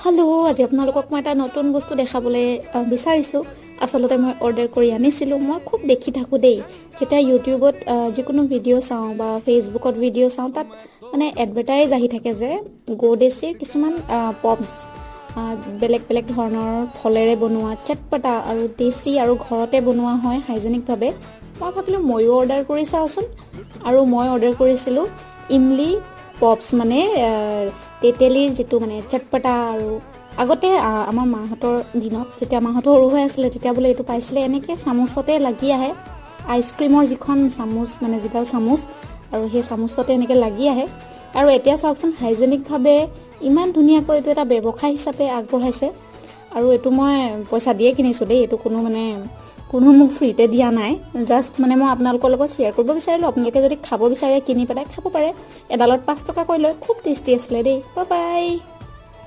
Hello' আজি আপোনালোকক মই এটা নতুন বস্তু দেখাবলৈ বিচাৰিছোঁ। আচলতে মই অৰ্ডাৰ কৰি আনিছিলোঁ। মই খুব দেখি থাকোঁ দেই, যেতিয়া ইউটিউবত যিকোনো ভিডিঅ' চাওঁ বা ফেচবুকত ভিডিঅ' চাওঁ, তাত মানে এডভাৰটাইজ আহি থাকে যে গ'ডেছিৰ কিছুমান পপছ বেলেগ বেলেগ ধৰণৰ ফলেৰে বনোৱা চটপটা আৰু দেশী আৰু ঘৰতে বনোৱা হয় হাইজেনিকভাৱে। মই ভাবিলোঁ ময়ো অৰ্ডাৰ কৰি চাওঁচোন, আৰু মই অৰ্ডাৰ কৰিছিলোঁ ইমলি পপছ, মানে তেতেলীৰ যিটো মানে চটপটা। আৰু আগতে আমাৰ মাহঁতৰ দিনত, যেতিয়া মাহঁত সৰু হৈ আছিলে, তেতিয়া বোলে এইটো পাইছিলে এনেকৈ চামুচতে লাগি আহে। আইচক্ৰীমৰ যিখন চামুচ, মানে যিডাল চামুচ, আৰু সেই চামুচতে এনেকৈ লাগি আহে। আৰু এতিয়া চাওকচোন, হাইজেনিকভাৱে ইমান ধুনীয়াকৈ এইটো এটা ব্যৱসায় হিচাপে আগবঢ়াইছে। আৰু এইটো মই পইচা দিয়ে কিনিছোঁ দেই, এইটো কোনো মোক ফ্ৰীতে দিয়া নাই। জাষ্ট মানে মই আপোনালোকৰ লগত শ্বেয়াৰ কৰিব বিচাৰিলোঁ। আপোনালোকে যদি খাব বিচাৰে কিনি পেলাই খাব পাৰে। এডালত 5 টকাকৈ লয়। খুব টেষ্টি আছিলে দেই। Bye bye.